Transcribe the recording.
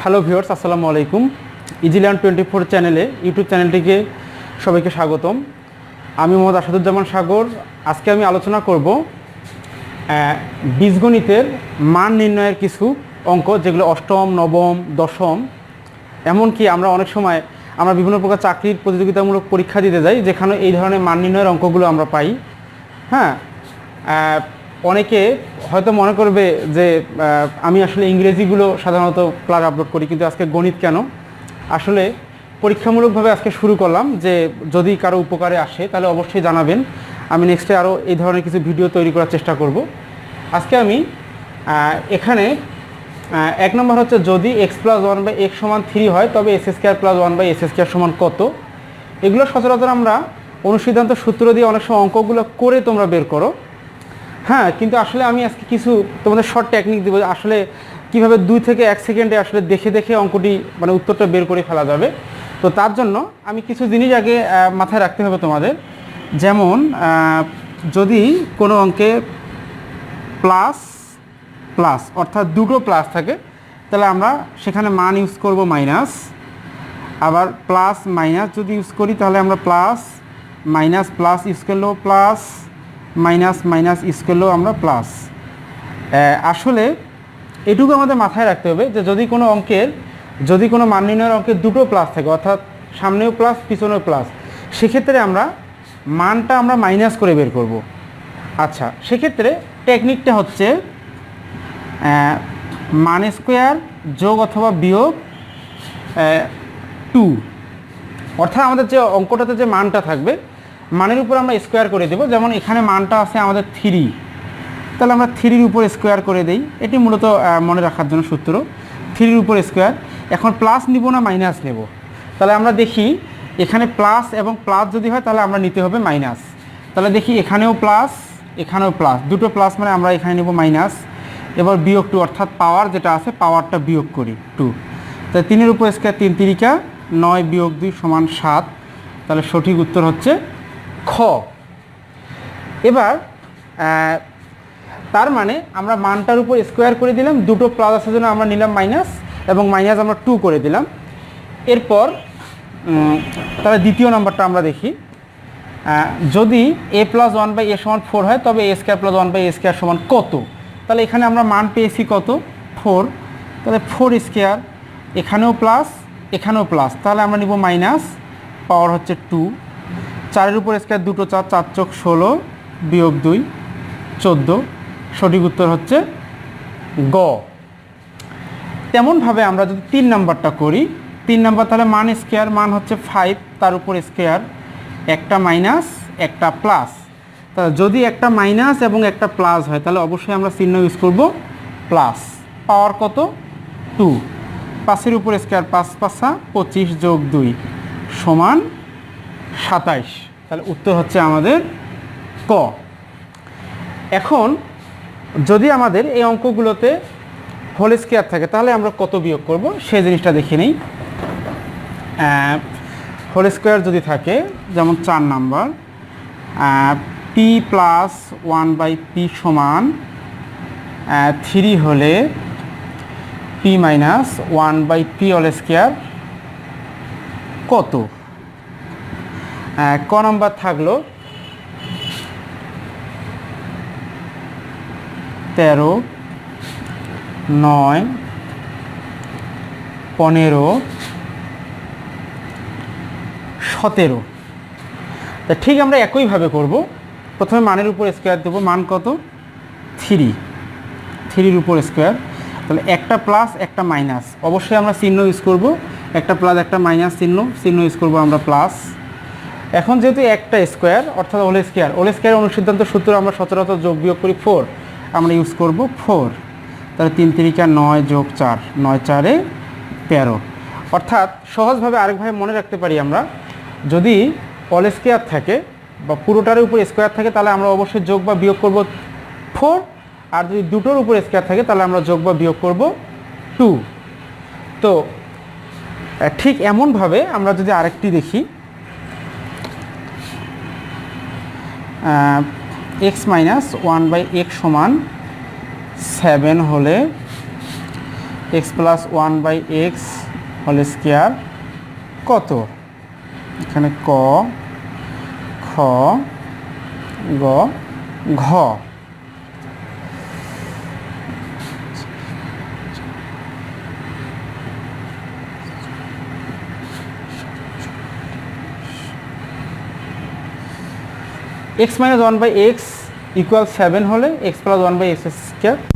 Hello viewers, আসসালামু আলাইকুম। Easy learn 24 চ্যানেলে ইউটিউব চ্যানেলটিকে সবাইকে স্বাগতম। আমি মোহাম্মদ আসাদুজ্জামান সাগর। আজকে আমি আলোচনা করব বীজগণিতের মান নির্ণয়ের কিছু অঙ্ক, যেগুলো অষ্টম, নবম, দশম, এমনকি আমরা অনেক সময় আমরা বিভিন্ন প্রকার চাকরির প্রতিযোগিতামূলক পরীক্ষা দিতে যাই, যেখানে এই ধরনের মান নির্ণয়ের অঙ্কগুলো আমরা পাই। হ্যাঁ, অনেকে হয়তো মনে করবে যে আমি আসলে ইংরেজিগুলো সাধারণত ক্লাস আপলোড করি, কিন্তু আজকে গণিত কেন? আসলে পরীক্ষামূলকভাবে আজকে শুরু করলাম, যে যদি কারো উপকারে আসে তাহলে অবশ্যই জানাবেন। আমি নেক্সটে আরও এই ধরনের কিছু ভিডিও তৈরি করার চেষ্টা করব। আজকে আমি এখানে 1 নম্বর হচ্ছে, যদি x+1/x = 3 হয় তবে s² + 1/s² কত? এগুলো সচরাচর আমরা অনুসিদ্ধান্ত সূত্র দিয়ে অনেক সময় অঙ্কগুলো করে তোমরা বের করো। হ্যাঁ, কিন্তু আসলে আমি আজকে কিছু তোমাদের শর্ট টেকনিক দেবো, আসলে কিভাবে 2 থেকে 1 সেকেন্ডে আসলে দেখে দেখে অঙ্কটি মানে উত্তরটা বের করে ফেলা যাবে। তো তার জন্য আমি কিছু জিনিস আগে মাথায় রাখতে হবে তোমাদের। যেমন যদি কোনো অঙ্কে প্লাস প্লাস অর্থাৎ দুটো প্লাস থাকে, তাহলে আমরা সেখানে মান ইউজ করব মাইনাস। আবার প্লাস মাইনাস যদি ইউজ করি তাহলে আমরা প্লাস মাইনাস প্লাস ইউজ করলেও প্লাস, মাইনাস মাইনাস ইউজ করলেও আমরা প্লাস। আসলে এটুকু আমাদের মাথায় রাখতে হবে যে যদি কোনো মান নির্ণয়ের অঙ্কে দুটো প্লাস থাকে, অর্থাৎ সামনেও প্লাস পিছনেও প্লাস, সেক্ষেত্রে আমরা মানটা আমরা মাইনাস করে বের করব। আচ্ছা, সেক্ষেত্রে টেকনিকটা হচ্ছে মান স্কোয়ার যোগ অথবা বিয়োগ 2, অর্থাৎ আমাদের যে অঙ্কটাতে যে মানটা থাকবে মানের উপর আমরা স্কোয়ার করে দেব। যেমন এখানে মানটা আছে আমাদের 3, তাহলে আমরা 3-র উপর স্কোয়ার করে দেই। এটি মূলত মনে রাখার জন্য সূত্র, 3-র উপর স্কোয়ার। এখন প্লাস নিব না মাইনাস নেব? তাহলে আমরা দেখি এখানে প্লাস এবং প্লাস যদি হয় তাহলে আমরা নিতে হবে মাইনাস। তাহলে দেখি এখানেও প্লাস এখানেও প্লাস, দুটো প্লাস মানে আমরা এখানে নেব মাইনাস। এবার বিয়োগ 2, অর্থাৎ পাওয়ার যেটা আছে পাওয়ারটা বিয়োগ করি 2। তাহলে 3-এর উপর স্কোয়ার 3 3 9 বিয়োগ 2 = 7। তাহলে সঠিক উত্তর হচ্ছে খ। এবার তার মানে আমরা মানটার উপর স্কোয়ার করে দিলাম, দুটো প্লাস আসার জন্য আমরা নিলাম মাইনাস, এবং মাইনাস আমরা 2 করে দিলাম। এরপর তাহলে দ্বিতীয় নম্বরটা আমরা দেখি, যদি a+1/a = 4 হয় তবে a² + 1/a² কত? তাহলে এখানে আমরা মান পেয়েছি কত? 4। তাহলে 4², এখানেও প্লাস এখানেও প্লাস, তাহলে আমরা নিব মাইনাস, পাওয়ার হচ্ছে 2। 4-এর উপর স্কোয়ার, দুটো 4, 4 × 16 বিয়োগ 2 14। সঠিক উত্তর হচ্ছে গ। তেমনভাবে আমরা যদি 3 নাম্বারটা করি, 3 নাম্বার তাহলে মান স্কোয়ার, মান হচ্ছে 5, তার উপর স্কোয়ার, একটা মাইনাস একটা প্লাস। তাহলে যদি একটা মাইনাস এবং একটা প্লাস হয় তাহলে অবশ্যই আমরা চিহ্ন ইউজ করব প্লাস। পাওয়ার কত? 2। 5-এর উপর স্কোয়ার, 5 5 25 যোগ 2 = 27। তাহলে উত্তর হচ্ছে আমাদের ক। এখন যদি আমাদের এই অঙ্কগুলোতে হোল স্কোয়ার থাকে তাহলে আমরা কত বিয়োগ করব সেই জিনিসটা দেখে নিই। হোল স্কোয়ার যদি থাকে, যেমন 4 নাম্বার, p+1/p = 3 হলে p-1/p² কত? ক নাম্বার থাকলো 13, 9, 15, 17। তা ঠিক আমরা একইভাবে করব। প্রথমে মানের উপর স্কোয়ার দেবো, মান কত? 3, 3-র উপর স্কোয়ার। তাহলে একটা প্লাস একটা মাইনাস, অবশ্যই আমরা চিহ্ন ইউজ করব, একটা প্লাস একটা মাইনাস চিহ্ন ইউজ করব আমরা প্লাস। এখন যেহেতু একটা স্কোয়ার অর্থাৎ হোল স্কোয়ার অনুসিদ্ধান্ত সূত্র আমরা সচরাচর যোগ বিয়োগ করি 4, আমরা ইউজ করব 4। তাহলে 3 3 9 যোগ 4, 9 4 13। অর্থাৎ সহজভাবে আরেকভাবে মনে রাখতে পারি, আমরা যদি হোল স্কোয়ার থাকে বা পুরোটার উপর স্কোয়ার থাকে তাহলে আমরা অবশ্যই যোগ বা বিয়োগ করব 4, আর যদি দুটোর উপর স্কোয়ার থাকে তাহলে আমরা যোগ বা বিয়োগ করব 2। তো ঠিক এমনভাবে আমরা যদি আরেকটি দেখি, x-1/x = 7 হলে x plus one by x whole square কত? এখানে ক, খ, গ, ঘ। X minus one by x equal 7 হলে x plus one by x square